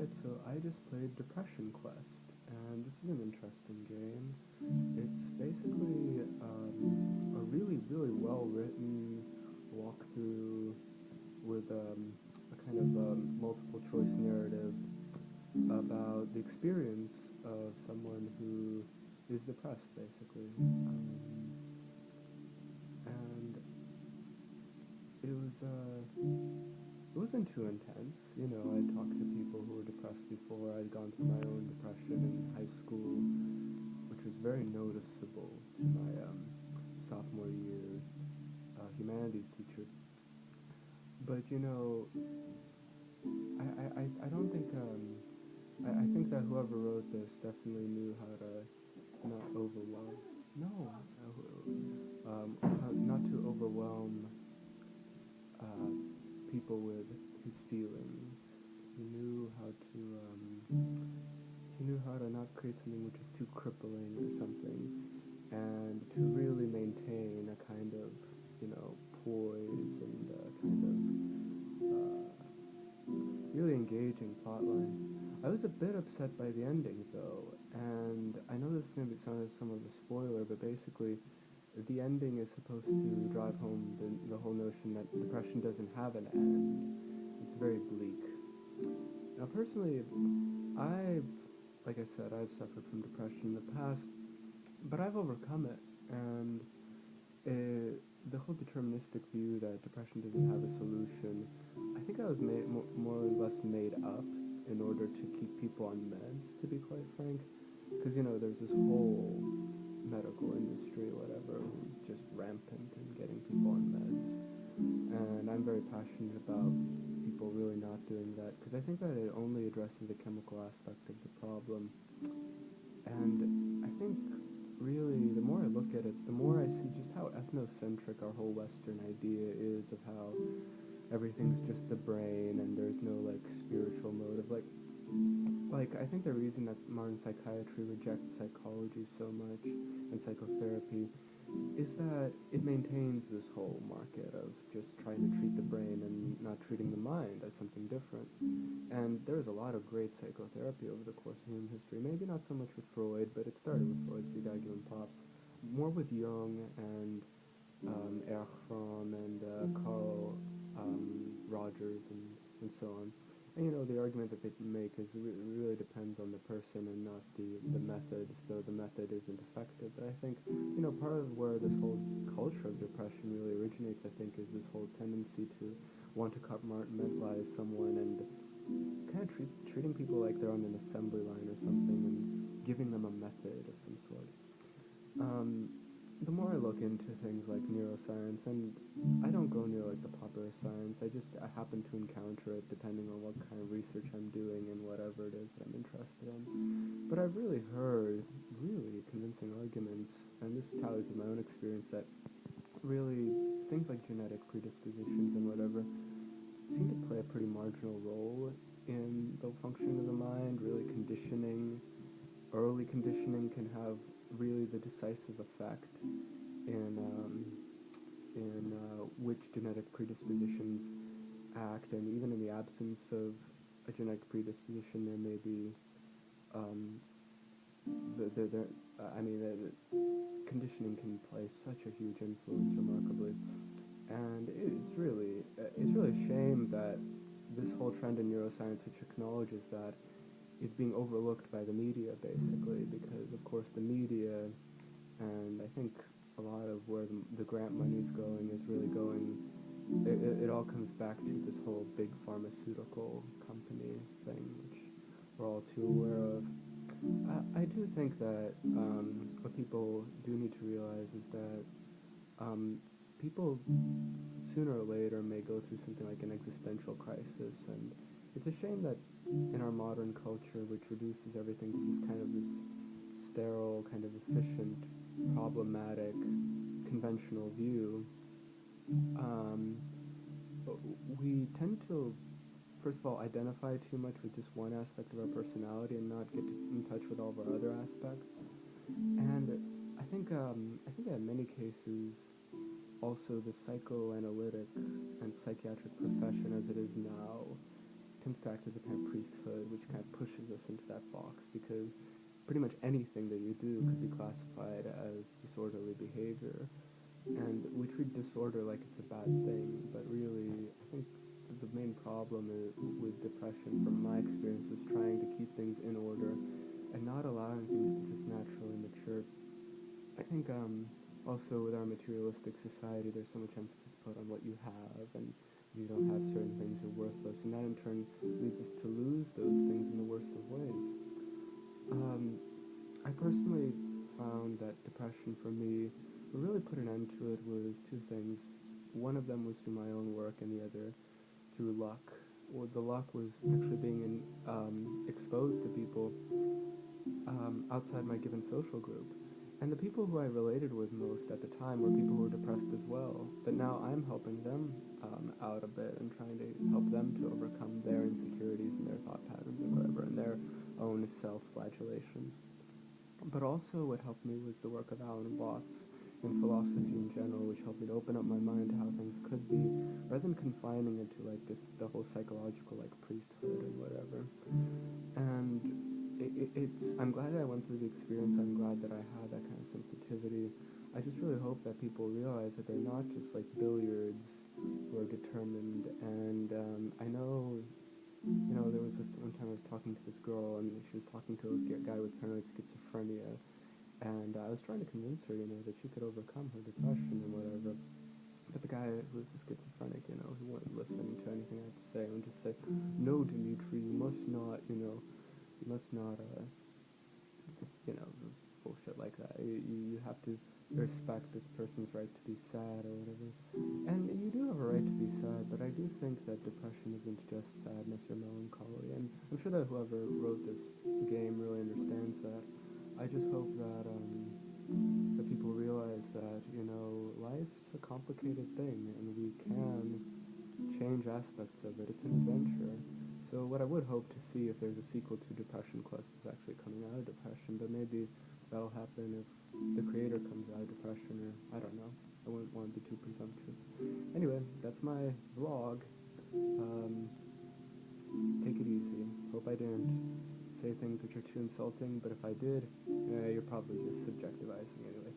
Alright, so I just played Depression Quest, and this is an interesting game. It's basically a really well written walkthrough with a kind of multiple choice narrative about the experience of someone who is depressed, basically. And it was it wasn't too intense. You know, I talked to people who were depressed before. I'd gone through my own depression in high school, which was very noticeable to my sophomore year humanities teacher. But you know, I don't think I think that whoever wrote this definitely knew how to not overwhelm. No, not to overwhelm uh, people with his feelings. He knew how to he knew how to not create something which is too crippling or something, and to really maintain a kind of, you know, poise and kind of really engaging plotline. I was a bit upset by the ending though, and I know this maybe sounded some of a spoiler, but basically the ending is supposed to drive home the whole notion that depression doesn't have an end. It's very bleak. Now personally, I've, like I said, I've suffered from depression in the past, but I've overcome it, and the whole deterministic view that depression doesn't have a solution, I think I was more or less made up in order to keep people on meds, to be quite frank. Because, you know, there's this whole medical industry, whatever, who's just rampant in getting people on meds. And I'm very passionate about people really not doing that, because I think that it only addresses the chemical aspect of the problem. And I think really the more I look at it, the more I see just how ethnocentric our whole Western idea is of how everything's just the brain and there's no like spiritual motive. Like I think the reason that modern psychiatry rejects psychology so much and psychotherapy is that it maintains this whole market of just trying to treat the brain and not treating the mind as something different. And there's a lot of great psychotherapy over the course of human history. Maybe not so much with Freud, but it started with Freud, so you gotta give him props. More with Jung and Erich Fromm and Carl Rogers and so on. And you know, the argument that they make is really depends on the person and not the method, so the method isn't effective. But I think, you know, part of where this whole culture of depression really originates, I think, is this whole tendency to want to compartmentalize someone and kind of treating people like they're on an assembly line or something and giving them a method of some sort. Um, the more I look into things like neuroscience, and I don't go near like the popular science, I happen to encounter it depending on what kind of research I'm doing and whatever it is that I'm interested in. But I've really heard really convincing arguments, and this tallies with my own experience, that really things like genetic predispositions and whatever seem to play a pretty marginal role in the functioning of the mind. Really, early conditioning can have really the decisive effect in which genetic predispositions act, and even in the absence of a genetic predisposition, there may be um, I mean, conditioning can play such a huge influence, remarkably, and it's really a shame that this whole trend in neuroscience, which acknowledges that, is being overlooked by the media, basically, because of course the media, and I think a lot of where the grant money is going is really going. It all comes back to this whole big pharmaceutical company thing, which we're all too aware of. I do think that what people do need to realize is that um, people sooner or later may go through something like an existential crisis, and it's a shame that in our modern culture, which reduces everything to just kind of this sterile, kind of efficient, problematic, conventional view, um, we tend to, first of all, identify too much with just one aspect of our personality and not get in touch with all of our other aspects. And I think that in many cases, also the psychoanalytic and psychiatric profession as it is now tends to act as a kind of priesthood, which kind of pushes us into that box because pretty much anything that you do could be classified as disorderly behavior. And we treat disorder like it's a bad thing, but really, I think the main problem with depression, from my experience, is trying to keep things in order and not allowing things to just naturally mature. I think also with our materialistic society, there's so much emphasis put on what you have, and if you don't have certain things, you're worthless, and that in turn leads us to lose those things in the worst of ways. Um, I personally found that depression for me, what really put an end to it was two things. One of them was through my own work, and the other through luck. Well, the luck was actually being exposed to people outside my given social group. And the people who I related with most at the time were people who were depressed as well. But now I'm helping them out a bit and trying to help them to overcome their insecurities and their thought patterns and whatever, and their own self-flagellations. But also what helped me was the work of Alan Watts and philosophy in general, which helped me to open up my mind to how things could be, rather than confining it to like this the whole psychological like priesthood and whatever. And it's I'm glad that I went through the experience. I'm glad that I had that kind of sensitivity. I just really hope that people realize that they're not just like billiards who are determined. And I know, there was this one time I was talking to this girl, and she was talking to a guy with paranoid schizophrenia, and I was trying to convince her, that she could overcome her depression and whatever. But the guy who was the schizophrenic, he wouldn't listen to anything I had to say and would just say, "No, Dimitri, you must not, you must not, bullshit like that. You have to respect this person's right to be sad or whatever." And you do have a right to be sad, but I do think that depression isn't just sadness or melancholy. And I'm sure that whoever wrote this game really understands that. I just hope that people realize that, life's a complicated thing and we can change aspects of it. It's an adventure. So what I would hope to see if there's a sequel to Depression Quest is actually coming out of depression, but maybe that'll happen if the creator comes out of depression, or I don't know. I wouldn't want to be too presumptuous. Anyway, that's my vlog. Um, Take it easy. Hope I didn't say things which are too insulting, but if I did, you're probably just subjectivizing anyway.